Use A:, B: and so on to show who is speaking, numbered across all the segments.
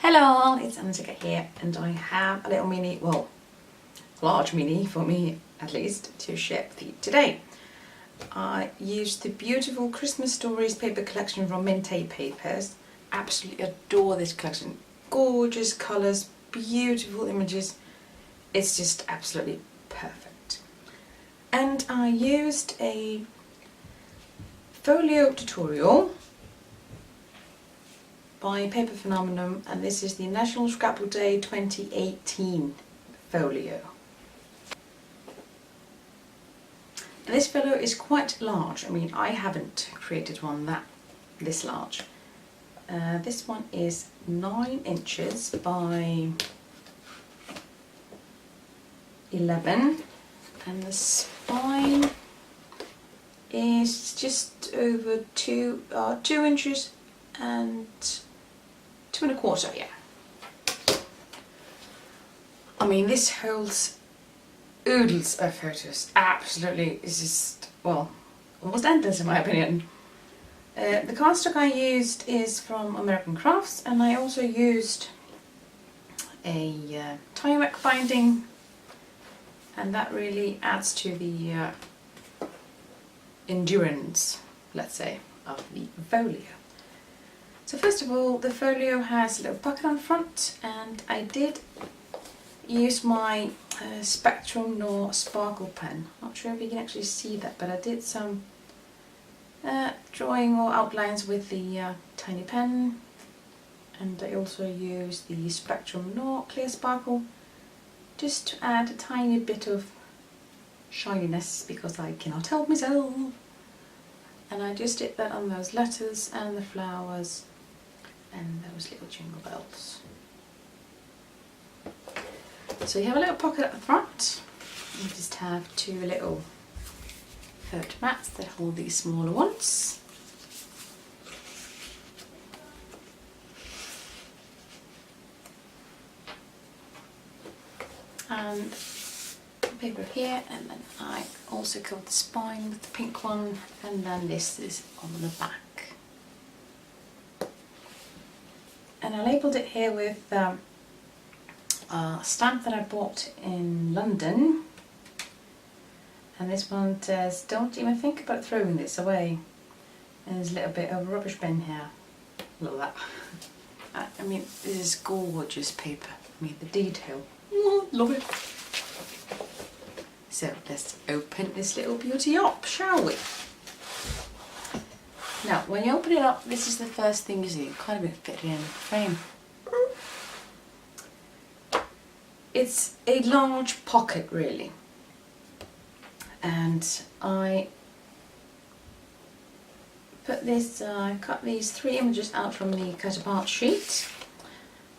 A: Hello, it's Annika here, and I have a little mini, well, large mini for me at least, to share with you today. I used the beautiful Christmas Stories paper collection from Mintay Papers. Absolutely adore this collection. Gorgeous colours, beautiful images. It's just absolutely perfect. And I used a Folio tutorial by Paper Phenomenon, and this is the National Scrapbook Day 2018 folio. And this folio is quite large. I mean, I haven't created one this large. This one is 9 inches by 11, and the spine is just over 2 inches and 2 1/4, yeah. I mean, this holds oodles of photos. Absolutely, it's just, well, almost endless in my opinion. The cardstock I used is from American Crafts, and I also used a tie-wrack binding, and that really adds to the endurance, let's say, of the folio. So first of all, the folio has a little pocket on front, and I did use my Spectrum Noir sparkle pen. Not sure if you can actually see that, but I did some drawing or outlines with the tiny pen, and I also used the Spectrum Noir clear sparkle just to add a tiny bit of shininess, because I cannot help myself. And I just did that on those letters and the flowers and those little jingle bells. So you have a little pocket at the front. You just have 2 little photo mats that hold these smaller ones. And paper here, and then I also covered the spine with the pink one, and then this is on the back. And I labelled it here with a stamp that I bought in London, and this one says, "Don't even think about throwing this away." And there's a little bit of rubbish bin here. Look at that. I mean, this is gorgeous paper. I mean, the detail. Oh, love it. So let's open this little beauty up, shall we? Now, when you open it up, this is the first thing you see. You can't even fit it in the frame. It's a large pocket, really. And I put this, I cut these 3 images out from the cut apart sheet,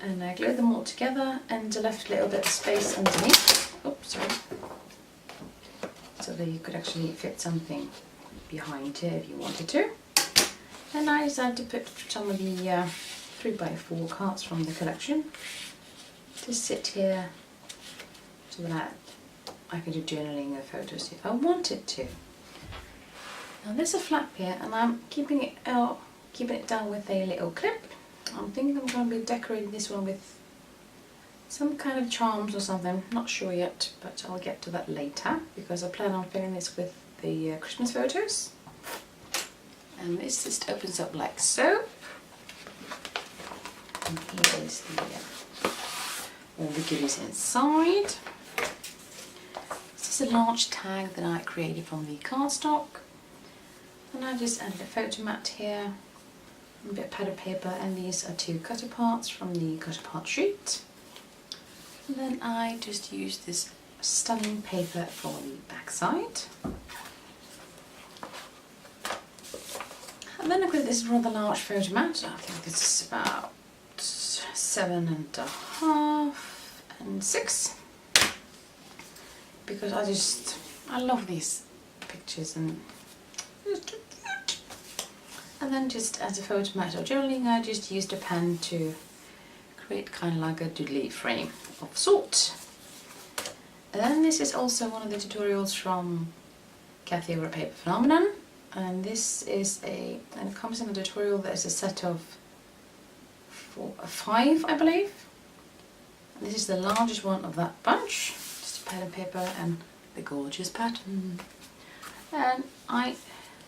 A: and I glued them all together and left a little bit of space underneath. Oops, sorry. So that you could actually fit something behind here if you wanted to. And I decided to put some of the 3x4 cards from the collection to sit here so that I could do journaling or photos if I wanted to. Now there's a flap here, and I'm keeping it down with a little clip. I'm thinking I'm going to be decorating this one with some kind of charms or something. Not sure yet, but I'll get to that later, because I plan on filling this with the Christmas photos. And this just opens up like so. And here is all the goodies inside. This is a large tag that I created from the cardstock. And I just added a photo mat here, a bit of padded paper, and these are 2 cut aparts from the cut apart sheet. And then I just used this stunning paper for the back side. And then I put this rather large photo mat. I think this is about 7.5 and 6, because I love these pictures, and then just as a photo mat or journaling, I just used a pen to create kind of like a doodly frame of sort. And then this is also one of the tutorials from Kathy over at Paper Phenomenon. And this is and it comes in a tutorial that is a set of 4, 5, I believe. And this is the largest one of that bunch. Just a pattern paper and the gorgeous pattern. And I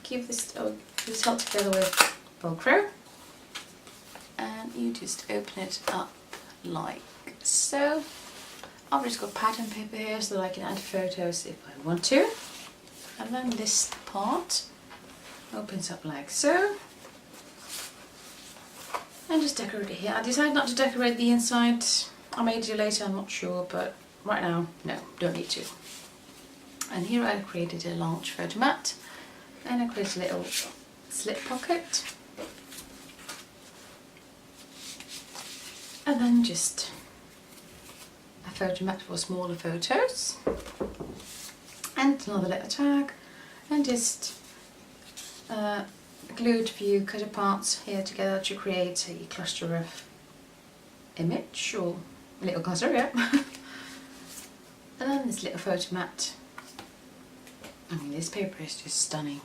A: give this held together with Velcro. And you just open it up like so. I've just got pattern paper here so that I can add photos if I want to. And then this part opens up like so. And just decorate it here. I decided not to decorate the inside. I may do later, I'm not sure, but right now, no, don't need to. And here I created a large photo mat. And I created a little slip pocket. And then just a photo mat for smaller photos. And another little tag. And just glued a few cutter parts here together to create a cluster of image, or a little cluster, yeah. And then this little photo mat. I mean, this paper is just stunning.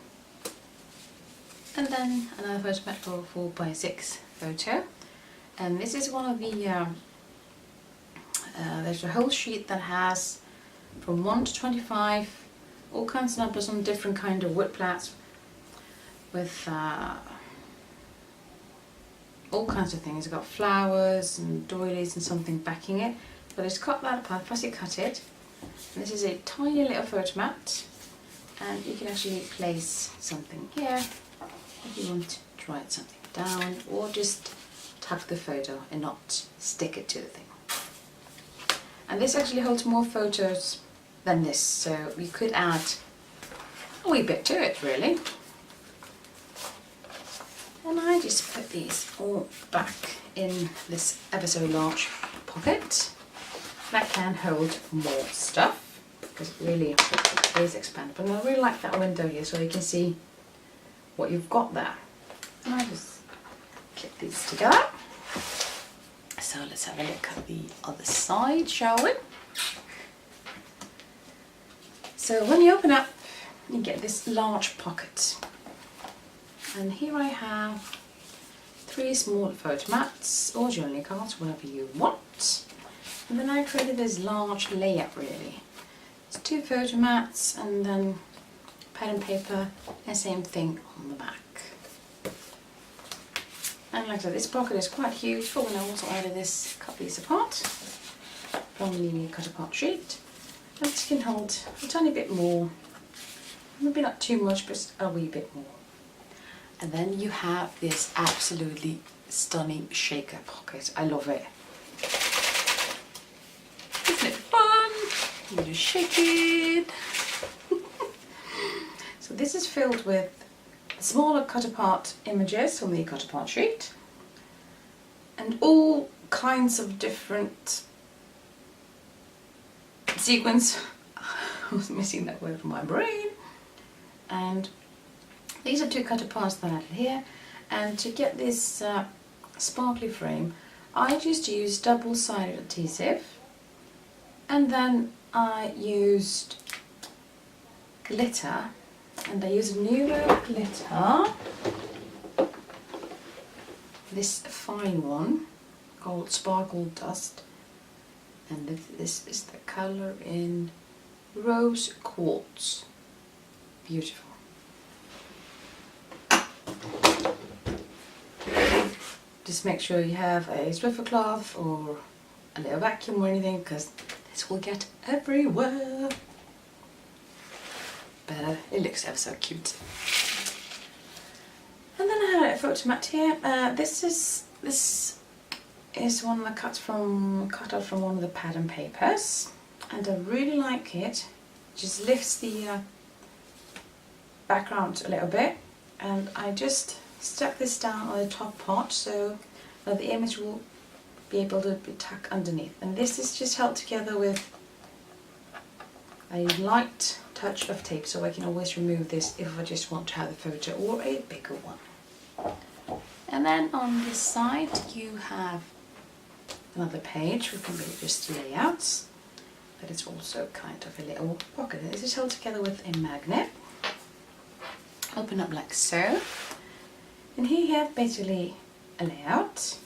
A: And then another photo mat for 4x6 photo. And this is one of the, there's a whole sheet that has from 1 to 25, all kinds of numbers on different kind of wood plats with all kinds of things. I've got flowers and doilies and something backing it. But I just cut that apart, fussy cut it. And this is a tiny little photo mat. And you can actually place something here if you want to write something down, or just tuck the photo and not stick it to the thing. And this actually holds more photos than this, so you could add a wee bit to it really. And I just put these all back in this ever so large pocket that can hold more stuff, because it really is expandable. And I really like that window here so you can see what you've got there. And I just clip these together. So let's have a look at the other side, shall we? So when you open up, you get this large pocket. And here I have 3 small photo mats, or journaling cards, whatever you want. And then I created this large layout really. It's 2 photo mats and then pattern paper, and same thing on the back. And like I said, this pocket is quite huge for when I also added this, cut these apart from the cut apart sheet. That can hold a tiny bit more, maybe not too much, but a wee bit more. And then you have this absolutely stunning shaker pocket. I love it. Isn't it fun? You just shake it. So this is filled with smaller cut apart images from the cut apart sheet, and all kinds of different sequins. I was missing that word from my brain. And these are 2 cut aparts that I added here. And to get this sparkly frame, I just used double-sided adhesive, and then I used glitter. And I use Nuvo glitter, this fine one called Sparkle Dust, and this is the colour in Rose Quartz. Beautiful. Just make sure you have a Swiffer cloth or a little vacuum or anything, because this will get everywhere. But it looks ever so cute. And then I had a photo mat here. This is one that cut out from one of the pattern papers, and I really like it. Just lifts the background a little bit, and I just stuck this down on the top part so that the image will be able to be tucked underneath. And this is just held together with a light touch of tape, so I can always remove this if I just want to have the photo or a bigger one. And then on this side you have another page with maybe just layouts, but it's also kind of a little pocket. This is held together with a magnet. Open up like so, and here you have basically a layout,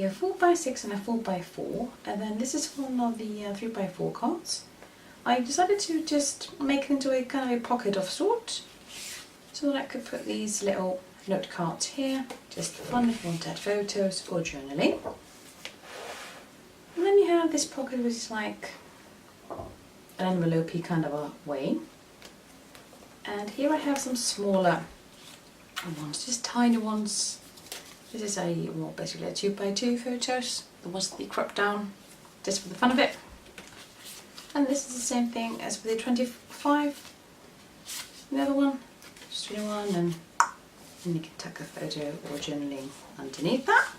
A: a 4x6 and a 4x4, and then this is one of the 3x4 cards. I decided to just make it into a kind of a pocket of sort, so that I could put these little note cards here, just for fun if you want to add photos or journaling. And then you have this pocket which is like an envelope-y kind of a way. And here I have some smaller ones, just tiny ones. This is basically a 2x2 photos, the ones that you crop down just for the fun of it. And this is the same thing as with the 25, the other one, just 21, and then you can tuck a photo or journaling underneath that.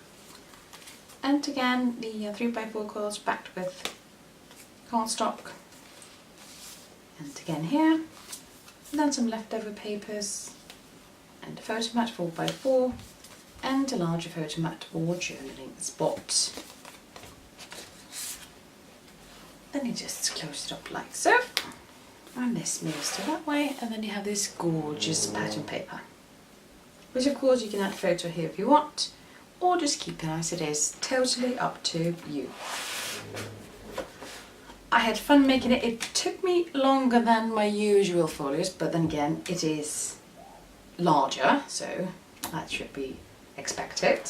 A: And again, the 3x4 cards backed with cardstock. And again here, and then some leftover papers, and a photo mat 4x4, and a larger photo mat or journaling spot. Then you just close it up like so, and this moves to that way, and then you have this gorgeous pattern paper, which of course you can add a photo here if you want, or just keep it as it is, totally up to you. I had fun making it. It took me longer than my usual folios, but then again it is larger, so that should be expected.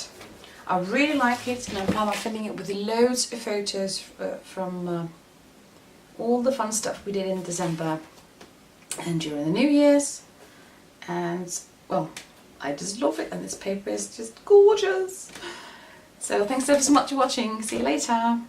A: I really like it, and I plan on filling it with loads of photos from all the fun stuff we did in December and during the New Year's, and well, I just love it, and this paper is just gorgeous. So thanks ever so much for watching. See you later.